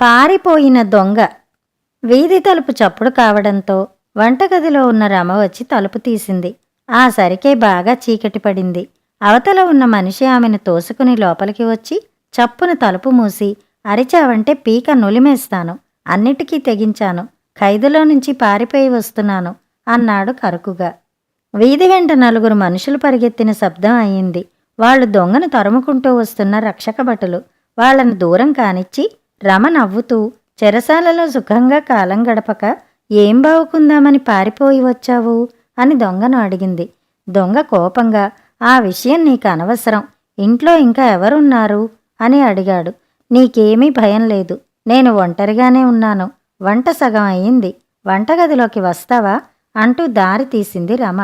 పారిపోయిన దొంగ. వీధి తలుపు చప్పుడు కావడంతో వంటగదిలో ఉన్న రమ వచ్చి తలుపు తీసింది. ఆ సరికే బాగా చీకటి పడింది. అవతల ఉన్న మనిషి ఆమెను తోసుకుని లోపలికి వచ్చి చప్పున తలుపు మూసి, అరిచావంటే పీక నులిమేస్తాను, అన్నిటికీ తెగించాను, ఖైదులో నుంచి పారిపోయి వస్తున్నాను అన్నాడు కరుకుగా. వీధి వెంట నలుగురు మనుషులు పరిగెత్తిన శబ్దం అయింది. వాళ్లు దొంగను తరుముకుంటూ వస్తున్న రక్షక భటులు. వాళ్లను దూరం కానిచ్చి రమ నవ్వుతూ, చెరసాలలో సుఖంగా కాలం గడపక ఏం బావుకుందామని పారిపోయి వచ్చావు అని దొంగను అడిగింది. దొంగ కోపంగా, ఆ విషయం నీకు అనవసరం, ఇంట్లో ఇంకా ఎవరున్నారు అని అడిగాడు. నీకేమీ భయం లేదు, నేను ఒంటరిగానే ఉన్నాను, వంట సగం అయింది, వంటగదిలోకి వస్తావా అంటూ దారి తీసింది రమ.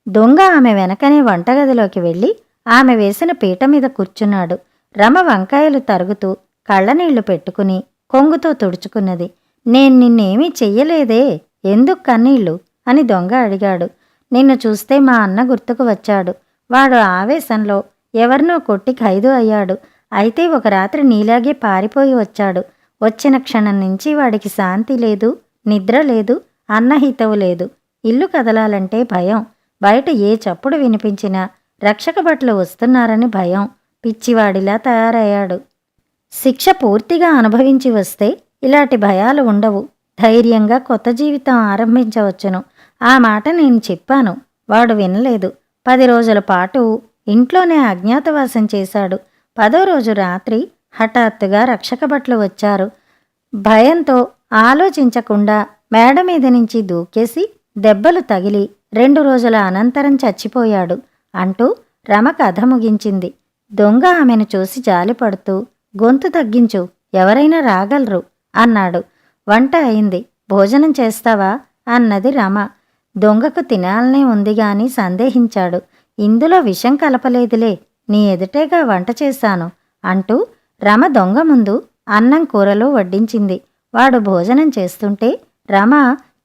దొంగ ఆమె వెనకనే వంటగదిలోకి వెళ్ళి ఆమె వేసిన పీట మీద కూర్చున్నాడు. రమ వంకాయలు తరుగుతూ కళ్ళనీళ్లు పెట్టుకుని కొంగుతో తుడుచుకున్నది. నేను నిన్నేమీ చెయ్యలేదే, ఎందుకు కన్నీళ్ళు అని దొంగ అడిగాడు. నిన్ను చూస్తే మా అన్న గుర్తుకు వచ్చాడు. వాడు ఆవేశంలో ఎవరినో కొట్టి ఖైదు అయ్యాడు. అయితే ఒక రాత్రి నీలాగే పారిపోయి వచ్చాడు. వచ్చిన క్షణం నుంచి వాడికి శాంతి లేదు, నిద్ర లేదు, అన్నహితవు లేదు. ఇల్లు కదలాలంటే భయం, బయట ఏ చప్పుడు వినిపించినా రక్షక భటులు వస్తున్నారని భయం. పిచ్చివాడిలా తయారయ్యాడు. శిక్ష పూర్తిగా అనుభవించి వస్తే ఇలాంటి భయాలు ఉండవు. ధైర్యంగా కొత్త జీవితం ఆరంభించవచ్చును. ఆ మాట నేను చెప్పాను, వాడు వినలేదు. 10 రోజుల పాటు ఇంట్లోనే అజ్ఞాతవాసం చేశాడు. 10వ రోజు రాత్రి హఠాత్తుగా రక్షక భటులు వచ్చారు. భయంతో ఆలోచించకుండా మేడ మీద నుంచి దూకేసి దెబ్బలు తగిలి 2 రోజుల అనంతరం చచ్చిపోయాడు అంటూ రమ కథ ముగించింది. దొంగ ఆమెను చూసి జాలిపడుతూ, గొంతు తగ్గించు, ఎవరైనా రాగలరు అన్నాడు. వంట అయింది, భోజనం చేస్తావా అన్నది రమ. దొంగకు తినాలనే ఉంది గాని సందేహించాడు. ఇందులో విషం కలపలేదులే, నీ ఎదుటేగా వంట చేశాను అంటూ రమ దొంగ ముందు అన్నం కూరలు వడ్డించింది. వాడు భోజనం చేస్తుంటే రమ,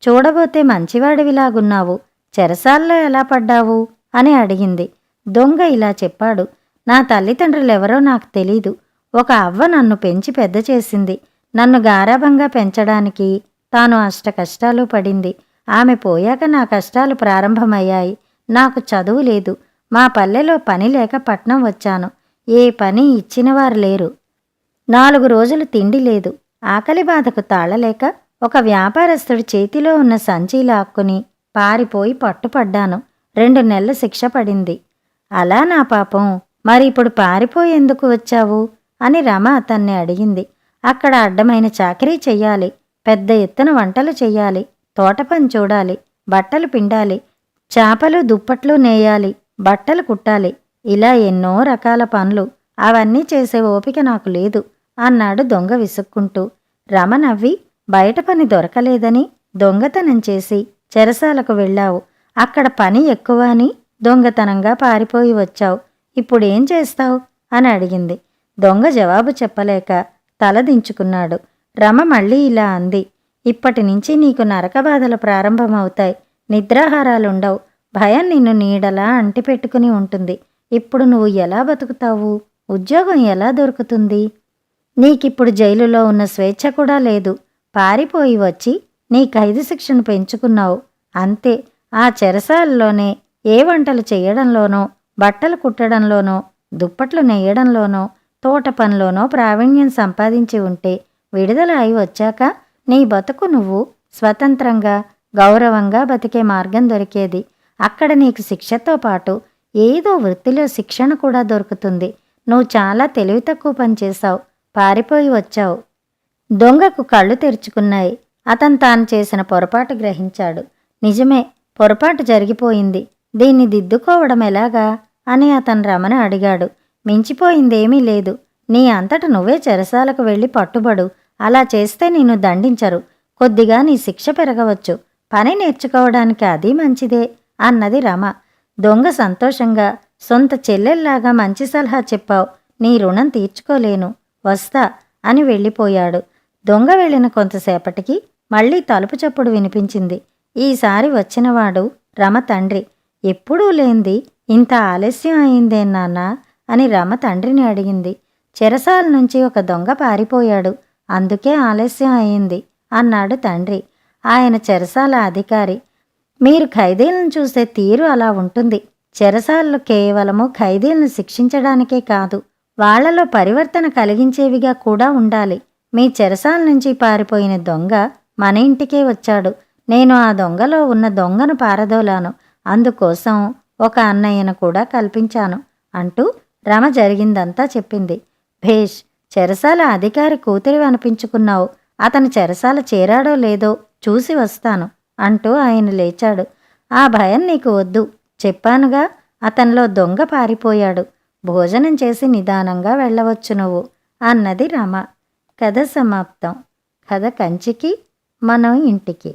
చూడబోతే మంచివాడివిలాగున్నావు, చెరసాల్లో ఎలా పడ్డావు అని అడిగింది. దొంగ ఇలా చెప్పాడు. నా తల్లిదండ్రులెవరో నాకు తెలీదు. ఒక అవ్వ నన్ను పెంచి పెద్ద చేసింది. నన్ను గారాబంగా పెంచడానికి తాను అష్టకష్టాలు పడింది. ఆమె పోయాక నా కష్టాలు ప్రారంభమయ్యాయి. నాకు చదువు లేదు. మా పల్లెలో పని లేక పట్నం వచ్చాను. ఏ పని ఇచ్చినవారు లేరు. 4 రోజులు తిండి లేదు. ఆకలి బాధకు తాళలేక ఒక వ్యాపారస్తుడి చేతిలో ఉన్న సంచి లాక్కుని పారిపోయి పట్టుపడ్డాను. 2 నెలల శిక్ష పడింది. అలా నా పాపం, మరి ఇప్పుడు పారిపోయేందుకు వచ్చావు అని రమ అతన్ని అడిగింది. అక్కడ అడ్డమైన చాకరీ చెయ్యాలి, పెద్ద ఎత్తున వంటలు చెయ్యాలి, తోటపని చూడాలి, బట్టలు పిండాలి, చాపలు దుప్పట్లు నేయాలి, బట్టలు కుట్టాలి, ఇలా ఎన్నో రకాల పనులు. అవన్నీ చేసే ఓపిక నాకు లేదు అన్నాడు దొంగ విసుక్కుంటూ. రమ నవ్వి, బయట పని దొరకలేదని దొంగతనం చేసి చెరసాలకు వెళ్ళావు. అక్కడ పని ఎక్కువ అని దొంగతనంగా పారిపోయి వచ్చావు. ఇప్పుడేం చేస్తావు అని అడిగింది. దొంగ జవాబు చెప్పలేక తలదించుకున్నాడు. రమ మళ్ళీ ఇలా అంది. ఇప్పటినుంచి నీకు నరకబాధలు ప్రారంభమవుతాయి. నిద్రాహారాలుండవు. భయం నిన్ను నీడలా అంటిపెట్టుకుని ఉంటుంది. ఇప్పుడు నువ్వు ఎలా బతుకుతావు? ఉద్యోగం ఎలా దొరుకుతుంది? నీకిప్పుడు జైలులో ఉన్న స్వేచ్ఛ కూడా లేదు. పారిపోయి వచ్చి నీ ఖైదు శిక్షను పెంచుకున్నావు. అంతే. ఆ చెరసాలలోనే ఏ వంటలు చెయ్యడంలోనో, బట్టలు కుట్టడంలోనో, దుప్పట్లు నెయ్యడంలోనో, తోట పనిలోనో ప్రావీణ్యం సంపాదించి ఉంటే విడుదల అయి వచ్చాక నీ బతుకు నువ్వు స్వతంత్రంగా గౌరవంగా బతికే మార్గం దొరికేది. అక్కడ నీకు శిక్షతో పాటు ఏదో వృత్తిలో శిక్షణ కూడా దొరుకుతుంది. నువ్వు చాలా తెలివి తక్కువ పని చేశావు, పారిపోయి వచ్చావు. దొంగకు కళ్ళు తెరుచుకున్నాయి. అతను తాను చేసిన పొరపాటు గ్రహించాడు. నిజమే, పొరపాటు జరిగిపోయింది. దీన్ని దిద్దుకోవడం ఎలాగా అని అతను రమను అడిగాడు. మించిపోయిందేమీ లేదు. నీ అంతట నువ్వే చెరసాలకు వెళ్ళి పట్టుబడు. అలా చేస్తే నిన్ను దండించరు. కొద్దిగా నీ శిక్ష పెరగవచ్చు. పని నేర్చుకోవడానికి అది మంచిదే అన్నది రమ. దొంగ సంతోషంగా, సొంత చెల్లెల్లాగా మంచి సలహా చెప్పావు, నీ రుణం తీర్చుకోలేను, వస్తా అని వెళ్ళిపోయాడు. దొంగ వెళ్ళిన కొంతసేపటికి మళ్లీ తలుపు చప్పుడు వినిపించింది. ఈసారి వచ్చినవాడు రమ తండ్రి. ఎప్పుడూ లేంది ఇంత ఆలస్యం అయిందే నాన్నా అని రమ తండ్రిని అడిగింది. చెరసాల నుంచి ఒక దొంగ పారిపోయాడు. అందుకే ఆలస్యం అయింది అన్నాడు తండ్రి. ఆయన చెరసాల అధికారి. మీరు ఖైదీలను చూసే తీరు అలా ఉంటుంది. చెరసాలలు కేవలము ఖైదీలను శిక్షించడానికే కాదు, వాళ్లలో పరివర్తన కలిగించేవిగా కూడా ఉండాలి. మీ చెరసాల నుంచి పారిపోయిన దొంగ మన ఇంటికే వచ్చాడు. నేను ఆ దొంగలో ఉన్న దొంగను పారదోలాను. అందుకోసం ఒక అన్నయ్యను కూడా కల్పించాను అంటూ రమ జరిగిందంతా చెప్పింది. భేష్, చెరసాల అధికారి కూతురి అనిపించుకున్నావు. అతను చెరసాల చేరాడో లేదో చూసి వస్తాను అంటూ ఆయన లేచాడు. ఆ భయం నీకు వద్దు, చెప్పానుగా, అతనిలో దొంగ పారిపోయాడు. భోజనం చేసి నిదానంగా వెళ్ళవచ్చు నువ్వు అన్నది రమ. కథ సమాప్తం. కథ కంచికి, మనం ఇంటికి.